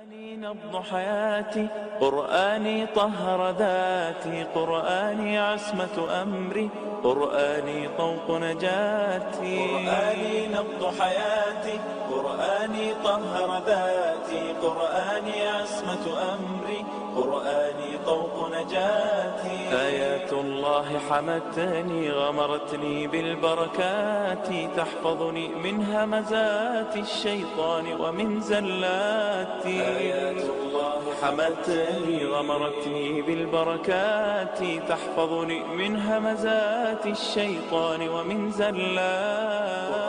قرآني نبض حياتي، قرآني طهر ذاتي، قرآني عصمة أمري، قرآني طوق نجاتي. قرآني نبض حياتي، قرآني طهر ذاتي، قرآني عصمة أمري، قرآني طوق نجاتي. آيات الله حمتني غمرتني بالبركات، تحفظني من همزات الشيطان ومن زلاتي. آيات الله حمتني غمرتني بالبركات، تحفظني من همزات الشيطان ومن زلاتي.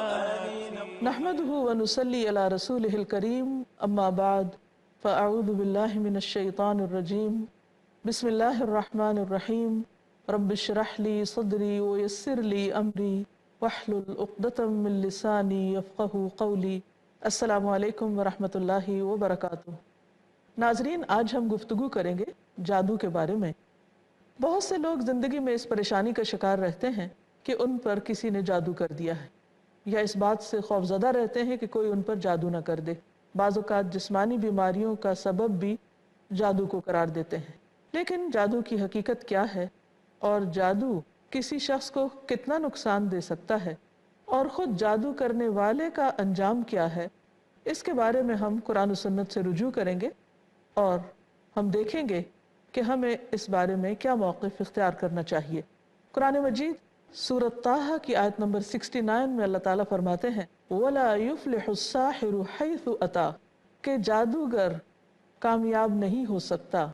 نحمده ونصلي على رسوله الكريم أما بعد فأعوذ بالله من الشيطان الرجيم بسم الله الرحمن الرحيم رب اشرح لي صدري ويسر لي أمري واحلل عقدة من لساني يفقهوا قولي. السلام علیکم ورحمۃ اللہ وبرکاتہ. ناظرین، آج ہم گفتگو کریں گے جادو کے بارے میں. بہت سے لوگ زندگی میں اس پریشانی کا شکار رہتے ہیں کہ ان پر کسی نے جادو کر دیا ہے، یا اس بات سے خوفزدہ رہتے ہیں کہ کوئی ان پر جادو نہ کر دے. بعض اوقات جسمانی بیماریوں کا سبب بھی جادو کو قرار دیتے ہیں. لیکن جادو کی حقیقت کیا ہے، اور جادو کسی شخص کو کتنا نقصان دے سکتا ہے، اور خود جادو کرنے والے کا انجام کیا ہے، اس کے بارے میں ہم قرآن و سنت سے رجوع کریں گے، اور ہم دیکھیں گے کہ ہمیں اس بارے میں کیا موقف اختیار کرنا چاہیے. قرآن مجید سورۃ طٰہٰ کی آیت نمبر 69 میں اللہ تعالیٰ فرماتے ہیں وَلَا يُفْلِحُ السَّاحِرُ حَيْثُ أَتَىٰ، کہ جادوگر کامیاب نہیں ہو سکتا،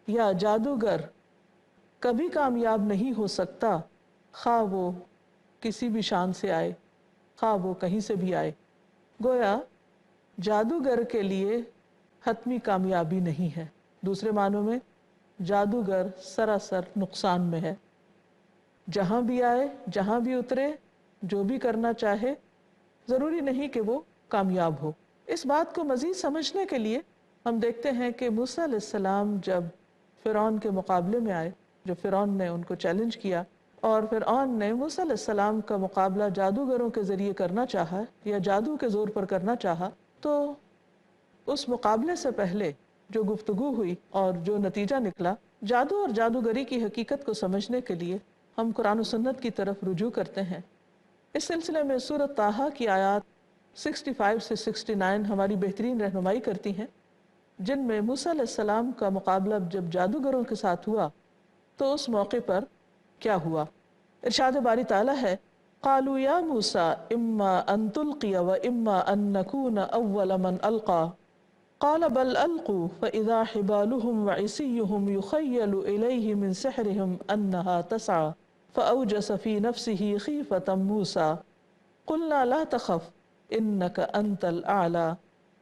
یا جادوگر کبھی کامیاب نہیں ہو سکتا، خواہ وہ کسی بھی شان سے آئے، خواہ وہ کہیں سے بھی آئے. گویا جادوگر کے لیے حتمی کامیابی نہیں ہے. دوسرے معنوں میں جادوگر سراسر نقصان میں ہے. جہاں بھی آئے، جہاں بھی اترے، جو بھی کرنا چاہے، ضروری نہیں کہ وہ کامیاب ہو. اس بات کو مزید سمجھنے کے لیے ہم دیکھتے ہیں کہ موسیٰ علیہ السلام جب فرعون کے مقابلے میں آئے، جو فرعون نے ان کو چیلنج کیا، اور فرعون نے موسیٰ علیہ السلام کا مقابلہ جادوگروں کے ذریعے کرنا چاہا یا جادو کے زور پر کرنا چاہا، تو اس مقابلے سے پہلے جو گفتگو ہوئی اور جو نتیجہ نکلا، جادو اور جادوگری کی حقیقت کو سمجھنے کے لیے ہم قرآن و سنت کی طرف رجوع کرتے ہیں. اس سلسلے میں سورۃ طٰہٰ کی آیات 65 سے 69 ہماری بہترین رہنمائی کرتی ہیں، جن میں موسیٰ علیہ السلام کا مقابلہ جب جادوگروں کے ساتھ ہوا تو اس موقع پر کیا ہوا. ارشاد باری تعالیٰ ہے قالوا یا موسیٰ اما ان تلقی و اما ان نکون اول من القا قال بل القوا فاذا حبالهم وعصيهم يخيل اليه من سحرهم انها تسعى فاوجس في نفسه خيفة موسى قلنا لا تخف انك انت الاعلى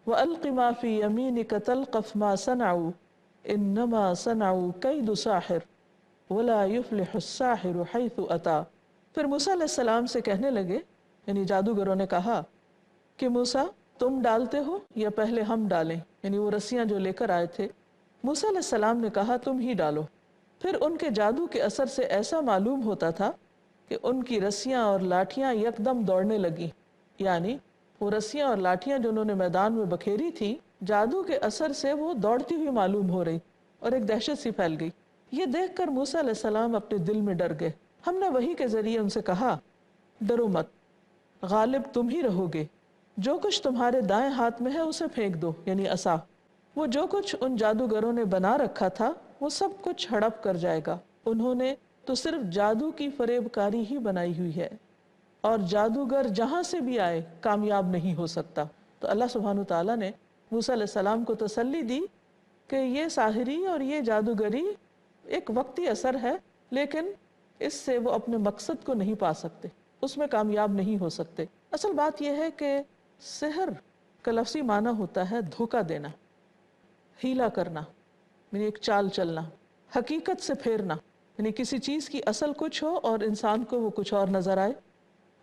والق ما في يمينك تلقف ما صنعوا انما صنعوا كيد ساحر ولا يفلح الساحر حيث اتى. پھر موسیٰ علیہ السلام سے کہنے لگے، یعنی جادوگروں نے کہا کہ موسیٰ تم ڈالتے ہو یا پہلے ہم ڈالیں، یعنی وہ رسیاں جو لے کر آئے تھے. موسیٰ علیہ السلام نے کہا تم ہی ڈالو. پھر ان کے جادو کے اثر سے ایسا معلوم ہوتا تھا کہ ان کی رسیاں اور لاٹھیاں یکدم دوڑنے لگیں، یعنی وہ رسیاں اور لاٹھیاں جو انہوں نے میدان میں بکھیری تھی، جادو کے اثر سے وہ دوڑتی ہوئی معلوم ہو رہی، اور ایک دہشت سی پھیل گئی. یہ دیکھ کر موسیٰ علیہ السلام اپنے دل میں ڈر گئے. ہم نے وحی کے ذریعے ان سے کہا ڈرو مت، غالب تم ہی رہو گے. جو کچھ تمہارے دائیں ہاتھ میں ہے اسے پھینک دو، یعنی عصا. وہ جو کچھ ان جادوگروں نے بنا رکھا تھا وہ سب کچھ ہڑپ کر جائے گا. انہوں نے تو صرف جادو کی فریب کاری ہی بنائی ہوئی ہے، اور جادوگر جہاں سے بھی آئے کامیاب نہیں ہو سکتا. تو اللہ سبحانہ تعالیٰ نے موسیٰ علیہ السلام کو تسلی دی کہ یہ ساحری اور یہ جادوگری ایک وقتی اثر ہے، لیکن اس سے وہ اپنے مقصد کو نہیں پا سکتے، اس میں کامیاب نہیں ہو سکتے. اصل بات یہ ہے کہ سحر کا لفظی معنی ہوتا ہے دھوکہ دینا، ہیلا کرنا، یعنی ایک چال چلنا، حقیقت سے پھیرنا، یعنی کسی چیز کی اصل کچھ ہو اور انسان کو وہ کچھ اور نظر آئے،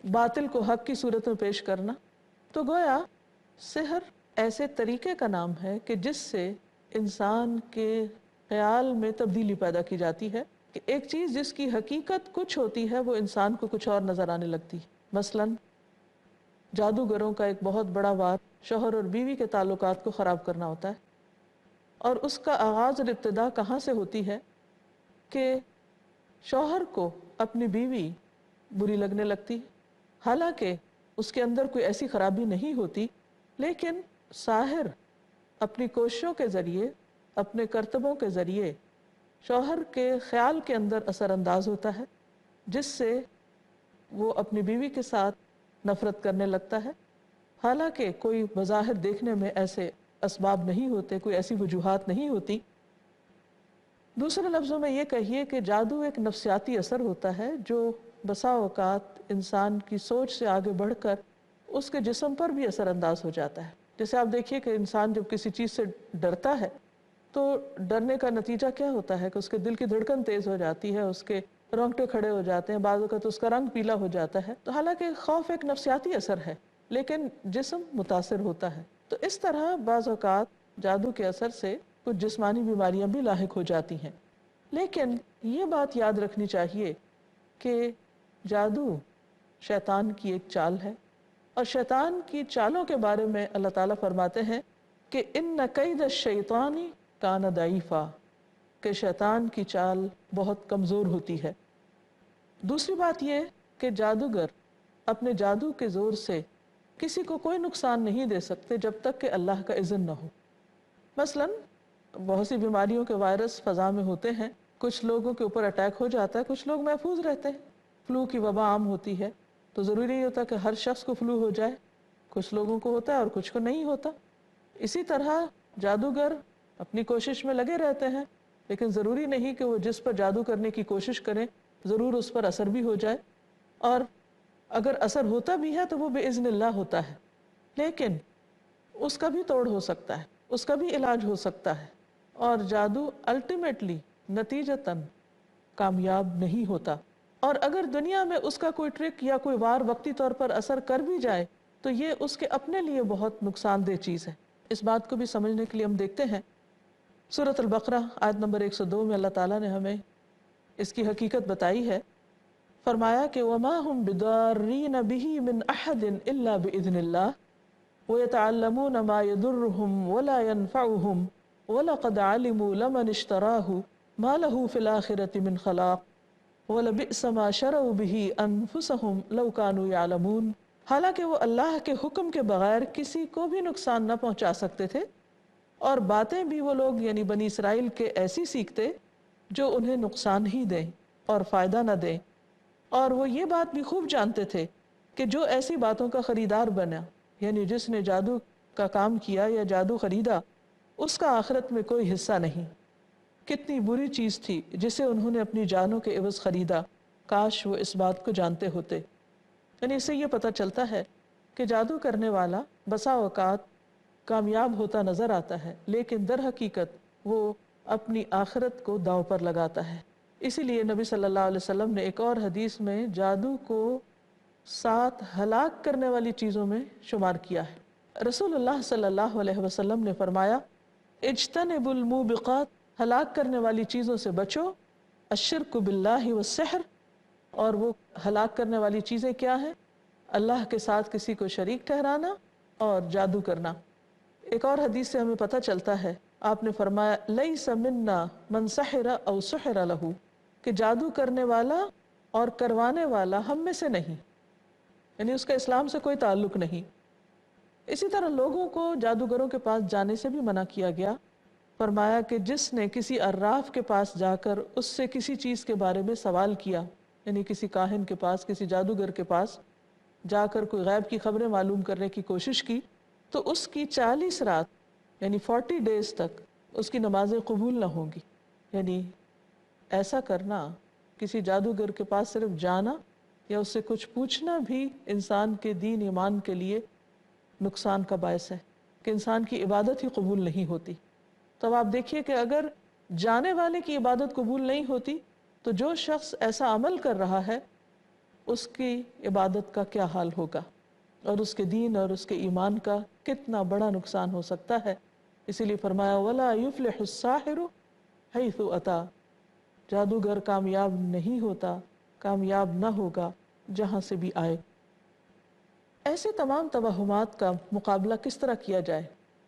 باطل کو حق کی صورت میں پیش کرنا. تو گویا سحر ایسے طریقے کا نام ہے کہ جس سے انسان کے خیال میں تبدیلی پیدا کی جاتی ہے، کہ ایک چیز جس کی حقیقت کچھ ہوتی ہے وہ انسان کو کچھ اور نظر آنے لگتی. مثلاً جادوگروں کا ایک بہت بڑا وار شوہر اور بیوی کے تعلقات کو خراب کرنا ہوتا ہے. اور اس کا آغاز اور ابتدا کہاں سے ہوتی ہے کہ شوہر کو اپنی بیوی بری لگنے لگتی، حالانکہ اس کے اندر کوئی ایسی خرابی نہیں ہوتی، لیکن ساحر اپنی کوششوں کے ذریعے، اپنے کرتبوں کے ذریعے شوہر کے خیال کے اندر اثر انداز ہوتا ہے، جس سے وہ اپنی بیوی کے ساتھ نفرت کرنے لگتا ہے، حالانکہ کوئی بظاہر دیکھنے میں ایسے اسباب نہیں ہوتے، کوئی ایسی وجوہات نہیں ہوتی۔ دوسرے لفظوں میں یہ کہیے کہ جادو ایک نفسیاتی اثر ہوتا ہے جو بسا اوقات انسان کی سوچ سے آگے بڑھ کر اس کے جسم پر بھی اثر انداز ہو جاتا ہے۔ جیسے آپ دیکھیے کہ انسان جب کسی چیز سے ڈرتا ہے تو ڈرنے کا نتیجہ کیا ہوتا ہے کہ اس کے دل کی دھڑکن تیز ہو جاتی ہے، اس کے رونگٹے کھڑے ہو جاتے ہیں، بعض اوقات اس کا رنگ پیلا ہو جاتا ہے۔ تو حالانکہ خوف ایک نفسیاتی اثر ہے لیکن جسم متاثر ہوتا ہے۔ تو اس طرح بعض اوقات جادو کے اثر سے کچھ جسمانی بیماریاں بھی لاحق ہو جاتی ہیں، لیکن یہ بات یاد رکھنی چاہیے کہ جادو شیطان کی ایک چال ہے، اور شیطان کی چالوں کے بارے میں اللہ تعالیٰ فرماتے ہیں کہ ان کید الشیطان کان ضعیفا، کہ شیطان کی چال بہت کمزور ہوتی ہے۔ دوسری بات یہ کہ جادوگر اپنے جادو کے زور سے کسی کو کوئی نقصان نہیں دے سکتے جب تک کہ اللہ کا اذن نہ ہو۔ مثلاً بہت سی بیماریوں کے وائرس فضا میں ہوتے ہیں، کچھ لوگوں کے اوپر اٹیک ہو جاتا ہے، کچھ لوگ محفوظ رہتے ہیں۔ فلو کی وبا عام ہوتی ہے تو ضروری نہیں ہوتا کہ ہر شخص کو فلو ہو جائے، کچھ لوگوں کو ہوتا ہے اور کچھ کو نہیں ہوتا۔ اسی طرح جادوگر اپنی کوشش میں لگے رہتے ہیں، لیکن ضروری نہیں کہ وہ جس پر جادو کرنے کی کوشش کریں ضرور اس پر اثر بھی ہو جائے، اور اگر اثر ہوتا بھی ہے تو وہ بإذن اللہ ہوتا ہے، لیکن اس کا بھی توڑ ہو سکتا ہے، اس کا بھی علاج ہو سکتا ہے، اور جادو الٹیمیٹلی نتیجتاً کامیاب نہیں ہوتا۔ اور اگر دنیا میں اس کا کوئی ٹرک یا کوئی وار وقتی طور پر اثر کر بھی جائے تو یہ اس کے اپنے لیے بہت نقصان دہ چیز ہے۔ اس بات کو بھی سمجھنے کے لیے ہم دیکھتے ہیں سورۃ البقرہ آیت نمبر 102 میں اللہ تعالیٰ نے ہمیں اس کی حقیقت بتائی ہے۔ فرمایا کہ وَمَا هُمْ بِضَارِّينَ بِهِ مِنْ أَحَدٍ إِلَّا بِإِذْنِ اللَّهِ وَيَتَعَلَّمُونَ مَا يَضُرُّهُمْ وَلَا يَنْفَعُهُمْ وَلَقَدْ عَلِمُوا لَمَنِ اشْتَرَاهُ مَا لَهُ فِي الْآخِرَةِ مِنْ خَلَاقٍ وَلَبِئْسَ مَا شَرَوْا بِهِ أَنفُسَهُمْ لَوْ كَانُوا يَعْلَمُونَ۔ حالانکہ وہ اللہ کے حکم کے بغیر کسی کو بھی نقصان نہ پہنچا سکتے تھے، اور باتیں بھی وہ لوگ یعنی بنی اسرائیل کے ایسی سیکھتے جو انہیں نقصان ہی دیں اور فائدہ نہ دیں، اور وہ یہ بات بھی خوب جانتے تھے کہ جو ایسی باتوں کا خریدار بنا، یعنی جس نے جادو کا کام کیا یا جادو خریدا، اس کا آخرت میں کوئی حصہ نہیں۔ کتنی بری چیز تھی جسے انہوں نے اپنی جانوں کے عوض خریدا، کاش وہ اس بات کو جانتے ہوتے۔ یعنی اس سے یہ پتہ چلتا ہے کہ جادو کرنے والا بسا اوقات کامیاب ہوتا نظر آتا ہے، لیکن در حقیقت وہ اپنی آخرت کو داؤ پر لگاتا ہے۔ اسی لیے نبی صلی اللہ علیہ وسلم نے ایک اور حدیث میں جادو کو 7 ہلاک کرنے والی چیزوں میں شمار کیا ہے۔ رسول اللہ صلی اللہ علیہ وسلم نے فرمایا اجتنبوا الموبقات، ہلاک کرنے والی چیزوں سے بچو، الشرک باللہ والسحر، اور وہ ہلاک کرنے والی چیزیں کیا ہیں؟ اللہ کے ساتھ کسی کو شریک ٹھہرانا اور جادو کرنا۔ ایک اور حدیث سے ہمیں پتہ چلتا ہے، آپ نے فرمایا لیس منا من سحر او سحر لہ، کہ جادو کرنے والا اور کروانے والا ہم میں سے نہیں، یعنی اس کا اسلام سے کوئی تعلق نہیں۔ اسی طرح لوگوں کو جادوگروں کے پاس جانے سے بھی منع کیا گیا۔ فرمایا کہ جس نے کسی عراف کے پاس جا کر اس سے کسی چیز کے بارے میں سوال کیا، یعنی کسی کاہن کے پاس، کسی جادوگر کے پاس جا کر کوئی غیب کی خبریں معلوم کرنے کی کوشش کی، تو اس کی 40 رات یعنی 40 ڈیز تک اس کی نمازیں قبول نہ ہوں گی۔ یعنی ایسا کرنا، کسی جادوگر کے پاس صرف جانا یا اس سے کچھ پوچھنا بھی انسان کے دین ایمان کے لیے نقصان کا باعث ہے کہ انسان کی عبادت ہی قبول نہیں ہوتی۔ تو اب آپ دیکھیے کہ اگر جانے والے کی عبادت قبول نہیں ہوتی تو جو شخص ایسا عمل کر رہا ہے اس کی عبادت کا کیا حال ہوگا، اور اس کے دین اور اس کے ایمان کا کتنا بڑا نقصان ہو سکتا ہے۔ اسی لیے فرمایا وَلَا يُفْلِحُ السَّاحِرُ حَيْثُ أَتَى، جادوگر کامیاب نہیں ہوتا، کامیاب نہ ہوگا جہاں سے بھی آئے۔ ایسے تمام توہمات کا مقابلہ کس طرح کیا جائے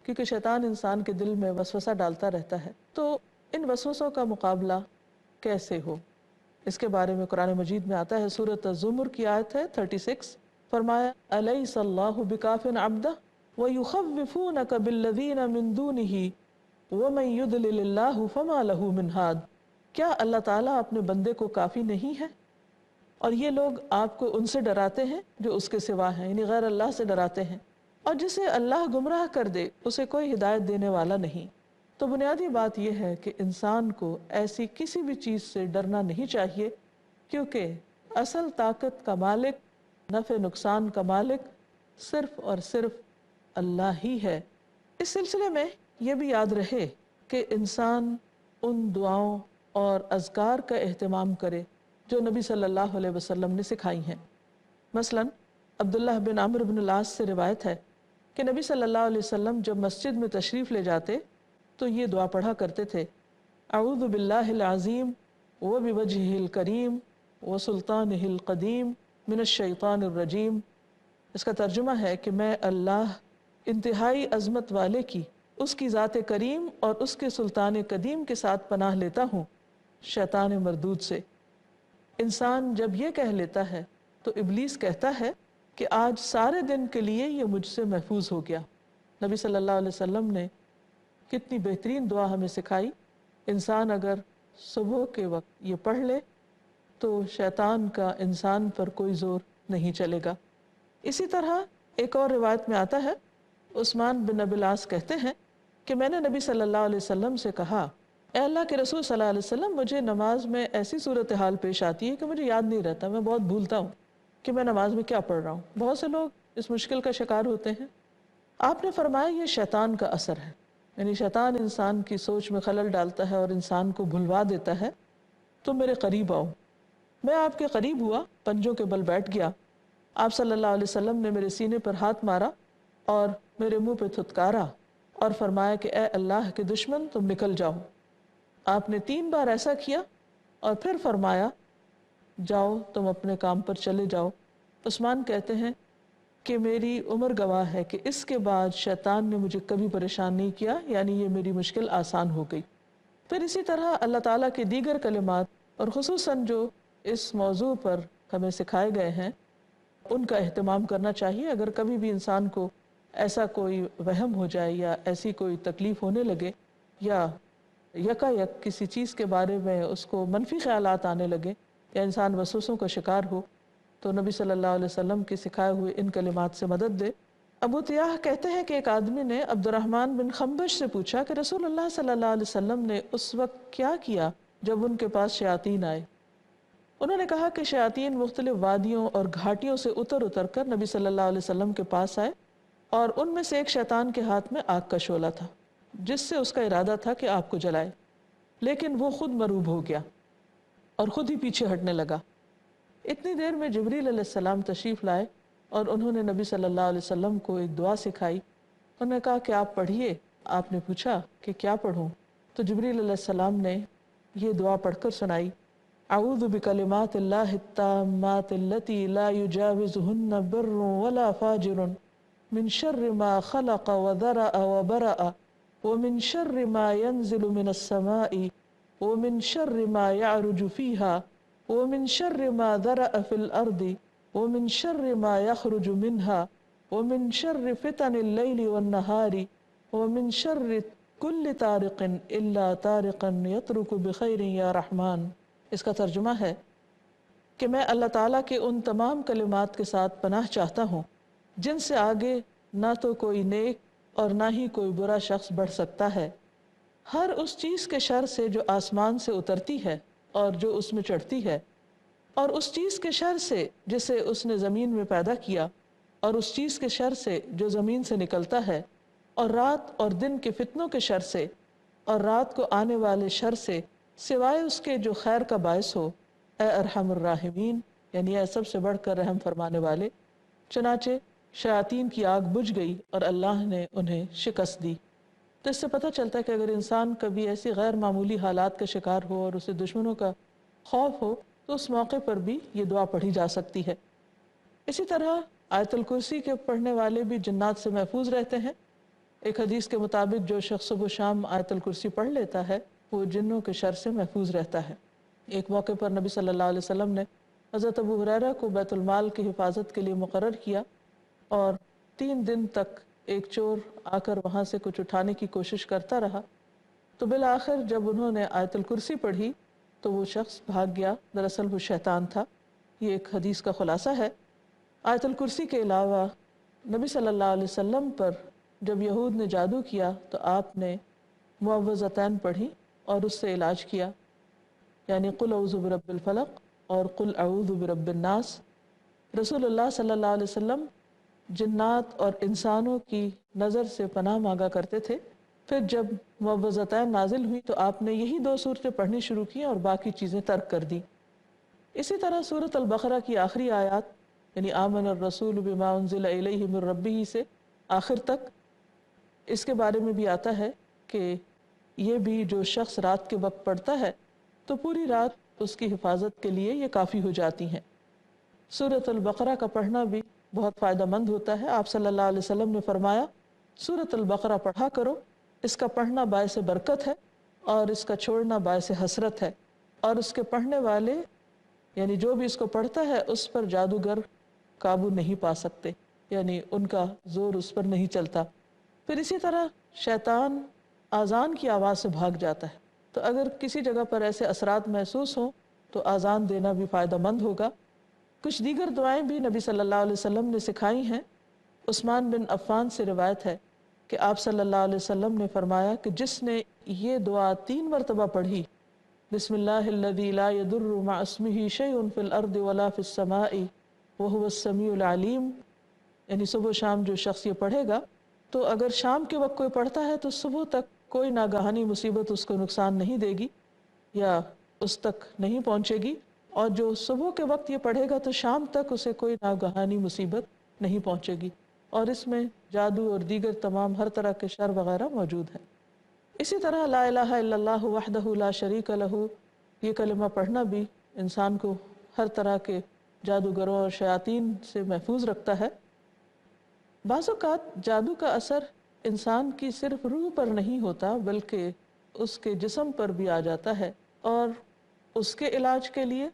کیونکہ شیطان انسان کے دل میں وسوسہ ڈالتا رہتا ہے. تو ان وسوسوں کا مقابلہ کیسے ہو، اس کے بارے میں قرآن مجید میں آتا ہے. سورۃ الزمر کی آیت ہے 36. فرمایا الیس اللہ بکاف عبدہ ویخوفونک بالذین من دونہ ومن یضلل اللہ فما لہ من ہاد. کیا اللہ تعالیٰ اپنے بندے کو کافی نہیں ہے؟ اور یہ لوگ آپ کو ان سے ڈراتے ہیں جو اس کے سوا ہیں، یعنی غیر اللہ سے ڈراتے ہیں. اور جسے اللہ گمراہ کر دے اسے کوئی ہدایت دینے والا نہیں. تو بنیادی بات یہ ہے کہ انسان کو ایسی کسی بھی چیز سے ڈرنا نہیں چاہیے، کیونکہ اصل طاقت کا مالک، نفع نقصان کا مالک صرف اور صرف اللہ ہی ہے. اس سلسلے میں یہ بھی یاد رہے کہ انسان ان دعاؤں اور اذکار کا اہتمام کرے جو نبی صلی اللہ علیہ وسلم نے سکھائی ہیں. مثلا عبداللہ بن عمرو بن العاص سے روایت ہے کہ نبی صلی اللہ علیہ وسلم جب مسجد میں تشریف لے جاتے تو یہ دعا پڑھا کرتے تھے: اعوذ باللہ العظیم وبوجہہ الکریم وسلطانہ القدیم من الشیطان الرجیم. اس کا ترجمہ ہے کہ میں اللہ انتہائی عظمت والے کی، اس کی ذات کریم اور اس کے سلطان قدیم کے ساتھ پناہ لیتا ہوں شیطان مردود سے. انسان جب یہ کہہ لیتا ہے تو ابلیس کہتا ہے کہ آج سارے دن کے لیے یہ مجھ سے محفوظ ہو گیا. نبی صلی اللہ علیہ وسلم نے کتنی بہترین دعا ہمیں سکھائی. انسان اگر صبح کے وقت یہ پڑھ لے تو شیطان کا انسان پر کوئی زور نہیں چلے گا. اسی طرح ایک اور روایت میں آتا ہے، عثمان بن ابی العاص کہتے ہیں کہ میں نے نبی صلی اللہ علیہ وسلم سے کہا: اے اللہ کے رسول صلی اللہ علیہ وسلم، مجھے نماز میں ایسی صورتحال پیش آتی ہے کہ مجھے یاد نہیں رہتا، میں بہت بھولتا ہوں کہ میں نماز میں کیا پڑھ رہا ہوں. بہت سے لوگ اس مشکل کا شکار ہوتے ہیں. آپ نے فرمایا یہ شیطان کا اثر ہے، یعنی شیطان انسان کی سوچ میں خلل ڈالتا ہے اور انسان کو بھلوا دیتا ہے. تم میرے قریب آؤ. میں آپ کے قریب ہوا، پنجوں کے بل بیٹھ گیا. آپ صلی اللہ علیہ وسلم نے میرے سینے پر ہاتھ مارا اور میرے منہ پہ تھتکارا اور فرمایا کہ اے اللہ کے دشمن تم نکل جاؤ. آپ نے 3 بار ایسا کیا اور پھر فرمایا جاؤ تم اپنے کام پر چلے جاؤ. عثمان کہتے ہیں کہ میری عمر گواہ ہے کہ اس کے بعد شیطان نے مجھے کبھی پریشان نہیں کیا، یعنی یہ میری مشکل آسان ہو گئی. پھر اسی طرح اللہ تعالیٰ کے دیگر کلمات اور خصوصاً جو اس موضوع پر ہمیں سکھائے گئے ہیں ان کا اہتمام کرنا چاہیے. اگر کبھی بھی انسان کو ایسا کوئی وہم ہو جائے یا ایسی کوئی تکلیف ہونے لگے یا یکا یک کسی چیز کے بارے میں اس کو منفی خیالات آنے لگے یا انسان وسوسوں کا شکار ہو تو نبی صلی اللہ علیہ وسلم کے سکھائے ہوئے ان کلمات سے مدد دے. ابو طیاح کہتے ہیں کہ ایک آدمی نے عبد الرحمن بن خنبش سے پوچھا کہ رسول اللہ صلی اللہ علیہ وسلم نے اس وقت کیا کیا جب ان کے پاس شیاطین آئے. انہوں نے کہا کہ شیاطین مختلف وادیوں اور گھاٹیوں سے اتر کر نبی صلی اللہ علیہ وسلم کے پاس آئے اور ان میں سے ایک شیطان کے ہاتھ میں آگ کا شعلہ تھا جس سے اس کا ارادہ تھا کہ آپ کو جلائے، لیکن وہ خود مروب ہو گیا اور خود ہی پیچھے ہٹنے لگا. اتنی دیر میں جبریل علیہ السلام تشریف لائے اور انہوں نے نبی صلی اللہ علیہ وسلم کو ایک دعا سکھائی. انہوں نے کہا کہ آپ پڑھیے. آپ نے پوچھا کہ کیا پڑھوں؟ تو جبریل علیہ السلام نے یہ دعا پڑھ کر سنائی: اعوذ بکلمات اللہ التامات التی لا یجاوزہن بر ولا فاجر من شر ما خلق وذرأ وبرأ ومن شر ما ينزل من السماء ومن شر ما يعرج فيها ومن شر ما ذرأ في الأرض ومن شر ما يخرج منها ومن شر فتن الليل والنهار ومن شر كل طارق إلا طارقا يطرق بخير يا رحمن. اس کا ترجمہ ہے کہ میں اللہ تعالیٰ کے ان تمام کلمات کے ساتھ پناہ چاہتا ہوں جن سے آگے نہ تو کوئی نیک اور نہ ہی کوئی برا شخص بڑھ سکتا ہے، ہر اس چیز کے شر سے جو آسمان سے اترتی ہے اور جو اس میں چڑھتی ہے، اور اس چیز کے شر سے جسے اس نے زمین میں پیدا کیا، اور اس چیز کے شر سے جو زمین سے نکلتا ہے، اور رات اور دن کے فتنوں کے شر سے، اور رات کو آنے والے شر سے، سوائے اس کے جو خیر کا باعث ہو، اے ارحم الراحمین، یعنی اے سب سے بڑھ کر رحم فرمانے والے. چنانچہ شیاطین کی آگ بجھ گئی اور اللہ نے انہیں شکست دی. تو اس سے پتہ چلتا ہے کہ اگر انسان کبھی ایسی غیر معمولی حالات کا شکار ہو اور اسے دشمنوں کا خوف ہو تو اس موقع پر بھی یہ دعا پڑھی جا سکتی ہے. اسی طرح آیت الکرسی کے پڑھنے والے بھی جنات سے محفوظ رہتے ہیں. ایک حدیث کے مطابق جو شخص صبح و شام آیت الکرسی پڑھ لیتا ہے وہ جنوں کے شر سے محفوظ رہتا ہے۔ ایک موقع پر نبی صلی اللہ علیہ وسلم نے حضرت ابو ہریرہ کو بیت المال کی حفاظت کے لیے مقرر کیا اور 3 دن تک ایک چور آ کر وہاں سے کچھ اٹھانے کی کوشش کرتا رہا، تو بالآخر جب انہوں نے آیت الکرسی پڑھی تو وہ شخص بھاگ گیا، دراصل وہ شیطان تھا۔ یہ ایک حدیث کا خلاصہ ہے۔ آیت الکرسی کے علاوہ نبی صلی اللہ علیہ وسلم پر جب یہود نے جادو کیا تو آپ نے معوذتین پڑھی اور اس سے علاج کیا، یعنی قل اعوذ برب الفلق اور قل اعوذ برب الناس۔ رسول اللہ صلی اللہ علیہ وسلم جنات اور انسانوں کی نظر سے پناہ مانگا کرتے تھے۔ پھر جب معوذتین نازل ہوئی تو آپ نے یہی 2 صورتیں پڑھنی شروع کی اور باقی چیزیں ترک کر دی۔ اسی طرح سورۃ البقرہ کی آخری آیات یعنی آمن الرسول بما انزل الیہ من ربہ سے آخر تک، اس کے بارے میں بھی آتا ہے کہ یہ بھی جو شخص رات کے وقت پڑھتا ہے تو پوری رات اس کی حفاظت کے لیے یہ کافی ہو جاتی ہیں۔ سورۃ البقرہ کا پڑھنا بھی بہت فائدہ مند ہوتا ہے۔ آپ صلی اللہ علیہ وسلم نے فرمایا سورۃ البقرہ پڑھا کرو، اس کا پڑھنا باعث برکت ہے اور اس کا چھوڑنا باعث حسرت ہے، اور اس کے پڑھنے والے یعنی جو بھی اس کو پڑھتا ہے اس پر جادوگر قابو نہیں پا سکتے، یعنی ان کا زور اس پر نہیں چلتا۔ پھر اسی طرح شیطان آذان کی آواز سے بھاگ جاتا ہے، تو اگر کسی جگہ پر ایسے اثرات محسوس ہوں تو آذان دینا بھی فائدہ مند ہوگا۔ کچھ دیگر دعائیں بھی نبی صلی اللہ علیہ وسلم نے سکھائی ہیں۔ عثمان بن عفان سے روایت ہے کہ آپ صلی اللہ علیہ وسلم نے فرمایا کہ جس نے یہ دعا 3 مرتبہ پڑھی، بسم اللہ الذی لا یضر مع اسمہ شیء فی الارض ولا فی السماء وہو السمیع العلیم، یعنی صبح و شام جو شخص یہ پڑھے گا تو اگر شام کے وقت کوئی پڑھتا ہے تو صبح تک کوئی ناگہانی مصیبت اس کو نقصان نہیں دے گی یا اس تک نہیں پہنچے گی، اور جو صبح کے وقت یہ پڑھے گا تو شام تک اسے کوئی ناگہانی مصیبت نہیں پہنچے گی، اور اس میں جادو اور دیگر تمام ہر طرح کے شر وغیرہ موجود ہیں۔ اسی طرح لا الہ الا اللہ وحدہ لا شریک لہ، یہ کلمہ پڑھنا بھی انسان کو ہر طرح کے جادوگروں اور شیاطین سے محفوظ رکھتا ہے۔ بعض اوقات جادو کا اثر انسان کی صرف روح پر نہیں ہوتا بلکہ اس کے جسم پر بھی آ جاتا ہے، اور اس کے علاج کے لیے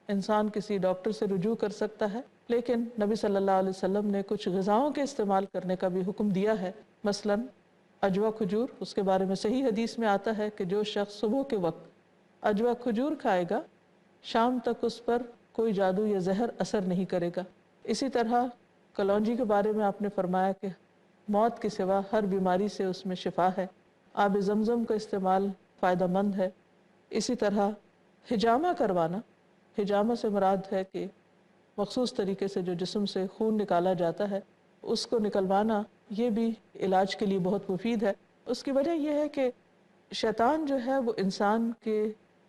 انسان کسی ڈاکٹر سے رجوع کر سکتا ہے، لیکن نبی صلی اللہ علیہ وسلم نے کچھ غذاؤں کے استعمال کرنے کا بھی حکم دیا ہے۔ مثلا اجوا کھجور، اس کے بارے میں صحیح حدیث میں آتا ہے کہ جو شخص صبح کے وقت اجوا کھجور کھائے گا شام تک اس پر کوئی جادو یا زہر اثر نہیں کرے گا۔ اسی طرح کلونجی کے بارے میں آپ نے فرمایا کہ موت کے سوا ہر بیماری سے اس میں شفا ہے۔ آب زمزم کا استعمال فائدہ مند ہے۔ اسی طرح حجامہ کروانا، حجامہ سے مراد ہے کہ مخصوص طریقے سے جو جسم سے خون نکالا جاتا ہے اس کو نکلوانا، یہ بھی علاج کے لیے بہت مفید ہے۔ اس کی وجہ یہ ہے کہ شیطان جو ہے وہ انسان کے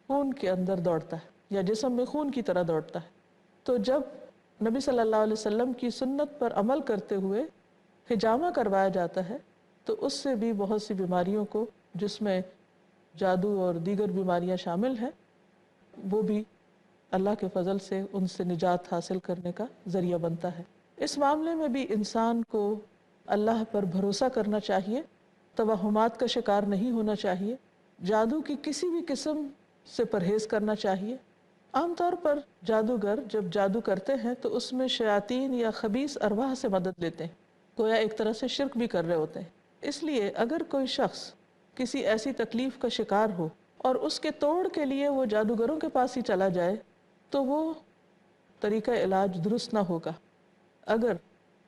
خون کے اندر دوڑتا ہے یا جسم میں خون کی طرح دوڑتا ہے، تو جب نبی صلی اللہ علیہ وسلم کی سنت پر عمل کرتے ہوئے حجامہ کروایا جاتا ہے تو اس سے بھی بہت سی بیماریوں کو، جس میں جادو اور دیگر بیماریاں شامل ہیں، وہ بھی اللہ کے فضل سے ان سے نجات حاصل کرنے کا ذریعہ بنتا ہے۔ اس معاملے میں بھی انسان کو اللہ پر بھروسہ کرنا چاہیے، توہمات کا شکار نہیں ہونا چاہیے، جادو کی کسی بھی قسم سے پرہیز کرنا چاہیے۔ عام طور پر جادوگر جب جادو کرتے ہیں تو اس میں شیاطین یا خبیث ارواح سے مدد لیتے ہیں، گویا ایک طرح سے شرک بھی کر رہے ہوتے ہیں۔ اس لیے اگر کوئی شخص کسی ایسی تکلیف کا شکار ہو اور اس کے توڑ کے لیے وہ جادوگروں کے پاس ہی چلا جائے تو وہ طریقہ علاج درست نہ ہوگا۔ اگر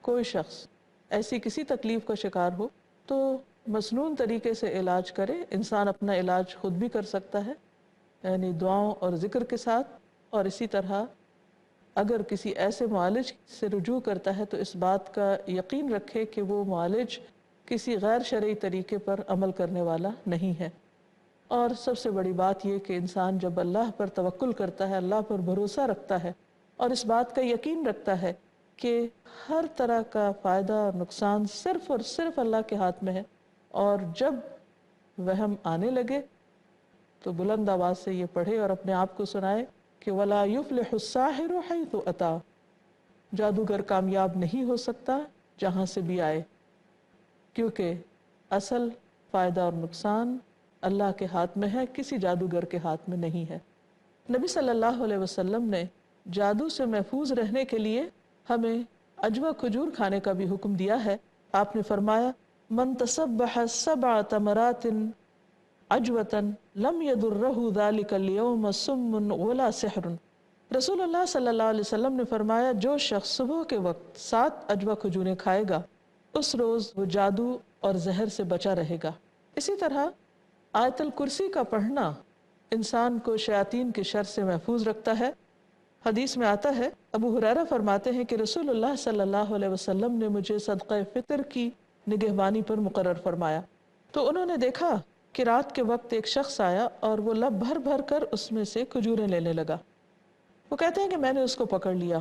کوئی شخص ایسی کسی تکلیف کا شکار ہو تو مسنون طریقے سے علاج کرے۔ انسان اپنا علاج خود بھی کر سکتا ہے، یعنی دعاؤں اور ذکر کے ساتھ، اور اسی طرح اگر کسی ایسے معالج سے رجوع کرتا ہے تو اس بات کا یقین رکھے کہ وہ معالج کسی غیر شرعی طریقے پر عمل کرنے والا نہیں ہے۔ اور سب سے بڑی بات یہ کہ انسان جب اللہ پر توکل کرتا ہے، اللہ پر بھروسہ رکھتا ہے اور اس بات کا یقین رکھتا ہے کہ ہر طرح کا فائدہ اور نقصان صرف اور صرف اللہ کے ہاتھ میں ہے، اور جب وہم آنے لگے تو بلند آواز سے یہ پڑھے اور اپنے آپ کو سنائے کہ وَلَا يُفْلِحُ السَّاحِرُ حَيْثُ أَتَى، جادوگر کامیاب نہیں ہو سکتا جہاں سے بھی آئے، کیونکہ اصل فائدہ اور نقصان اللہ کے ہاتھ میں ہے، کسی جادوگر کے ہاتھ میں نہیں ہے۔ نبی صلی اللہ علیہ وسلم نے جادو سے محفوظ رہنے کے لیے ہمیں عجوہ کھجور کھانے کا بھی حکم دیا ہے۔ آپ نے فرمایا من تصبح 7 تمرات عجوة لم يضره ذلك اليوم سم ولا سحر۔ رسول اللہ صلی اللہ علیہ وسلم نے فرمایا جو شخص صبح کے وقت 7 عجوہ کھجوریں کھائے گا اس روز وہ جادو اور زہر سے بچا رہے گا۔ اسی طرح آیت الکرسی کا پڑھنا انسان کو شیاطین کے شر سے محفوظ رکھتا ہے۔ حدیث میں آتا ہے، ابو ہریرہ فرماتے ہیں کہ رسول اللہ صلی اللہ علیہ وسلم نے مجھے صدقہ فطر کی نگہبانی پر مقرر فرمایا، تو انہوں نے دیکھا کہ رات کے وقت ایک شخص آیا اور وہ لب بھر بھر کر اس میں سے کھجوریں لینے لگا۔ وہ کہتے ہیں کہ میں نے اس کو پکڑ لیا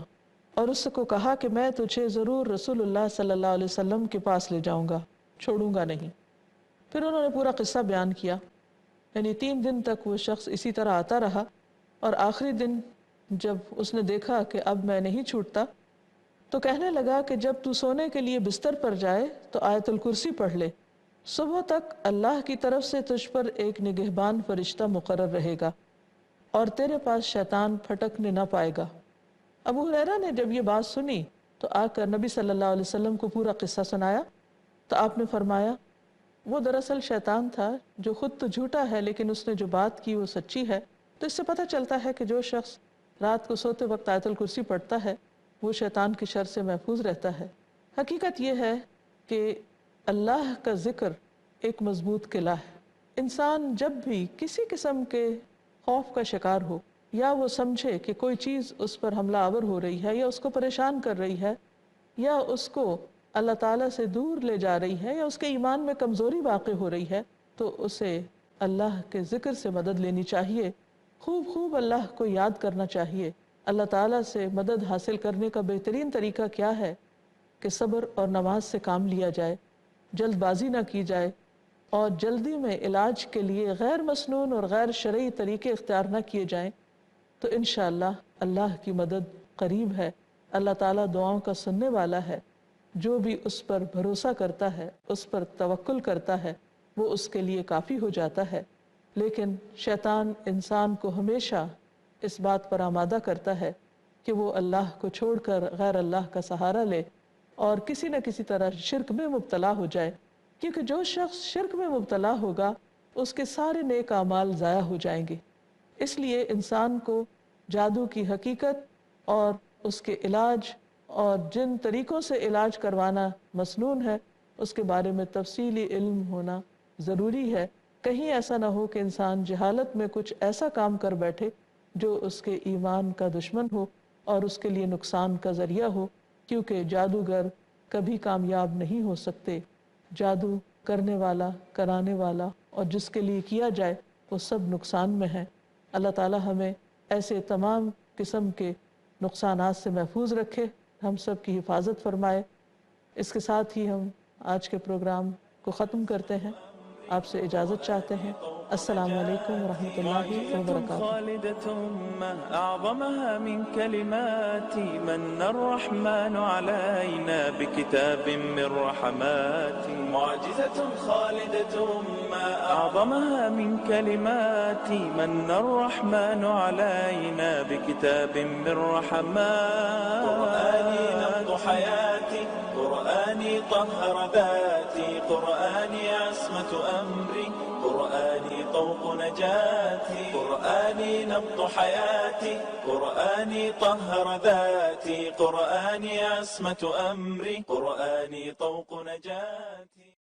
اور اس کو کہا کہ میں تجھے ضرور رسول اللہ صلی اللہ علیہ وسلم کے پاس لے جاؤں گا، چھوڑوں گا نہیں۔ پھر انہوں نے پورا قصہ بیان کیا، یعنی 3 دن تک وہ شخص اسی طرح آتا رہا، اور آخری دن جب اس نے دیکھا کہ اب میں نہیں چھوٹتا تو کہنے لگا کہ جب تو سونے کے لیے بستر پر جائے تو آیت الکرسی پڑھ لے، صبح تک اللہ کی طرف سے تجھ پر ایک نگہبان فرشتہ مقرر رہے گا اور تیرے پاس شیطان پھٹکنے نہ پائے گا۔ ابو ہریرہ نے جب یہ بات سنی تو آ کر نبی صلی اللہ علیہ وسلم کو پورا قصہ سنایا، تو آپ نے فرمایا وہ دراصل شیطان تھا جو خود تو جھوٹا ہے لیکن اس نے جو بات کی وہ سچی ہے۔ تو اس سے پتہ چلتا ہے کہ جو شخص رات کو سوتے وقت آیت الکرسی پڑھتا ہے وہ شیطان کی شر سے محفوظ رہتا ہے۔ حقیقت یہ ہے کہ اللہ کا ذکر ایک مضبوط قلعہ ہے۔ انسان جب بھی کسی قسم کے خوف کا شکار ہو یا وہ سمجھے کہ کوئی چیز اس پر حملہ آور ہو رہی ہے یا اس کو پریشان کر رہی ہے یا اس کو اللہ تعالیٰ سے دور لے جا رہی ہے یا اس کے ایمان میں کمزوری واقع ہو رہی ہے، تو اسے اللہ کے ذکر سے مدد لینی چاہیے، خوب اللہ کو یاد کرنا چاہیے۔ اللہ تعالیٰ سے مدد حاصل کرنے کا بہترین طریقہ کیا ہے کہ صبر اور نماز سے کام لیا جائے، جلد بازی نہ کی جائے اور جلدی میں علاج کے لیے غیر مسنون اور غیر شرعی طریقے اختیار نہ کیے جائیں، تو انشاءاللہ اللہ کی مدد قریب ہے۔ اللہ تعالیٰ دعاؤں کا سننے والا ہے، جو بھی اس پر بھروسہ کرتا ہے، اس پر توکل کرتا ہے، وہ اس کے لیے کافی ہو جاتا ہے۔ لیکن شیطان انسان کو ہمیشہ اس بات پر آمادہ کرتا ہے کہ وہ اللہ کو چھوڑ کر غیر اللہ کا سہارا لے اور کسی نہ کسی طرح شرک میں مبتلا ہو جائے، کیونکہ جو شخص شرک میں مبتلا ہوگا اس کے سارے نیک اعمال ضائع ہو جائیں گے۔ اس لیے انسان کو جادو کی حقیقت اور اس کے علاج اور جن طریقوں سے علاج کروانا مسنون ہے اس کے بارے میں تفصیلی علم ہونا ضروری ہے۔ کہیں ایسا نہ ہو کہ انسان جہالت میں کچھ ایسا کام کر بیٹھے جو اس کے ایمان کا دشمن ہو اور اس کے لیے نقصان کا ذریعہ ہو، کیونکہ جادوگر کبھی کامیاب نہیں ہو سکتے۔ جادو کرنے والا، کرانے والا اور جس کے لیے کیا جائے وہ سب نقصان میں ہے۔ اللہ تعالی ہمیں ایسے تمام قسم کے نقصانات سے محفوظ رکھے، ہم سب کی حفاظت فرمائے۔ اس کے ساتھ ہی ہم آج کے پروگرام کو ختم کرتے ہیں، آپ سے اجازت چاہتے ہیں۔ السلام علیکم ورحمۃ اللہ وبرکاتہ۔ خالدة ما أعظمها من كلمات من الرحمن علينا بكتاب من رحمات، معجزة خالدة ما أعظمها من كلمات من الرحمن علينا بكتاب من رحمات، قرآني نبض حياتي، قرآني طهر ذاتي، قرآني عصمة أمري، قرآني طوق نجاتي، قرآني نبض حياتي، قرآني طهر ذاتي، قرآني عصمة أمري، قرآني طوق نجاتي۔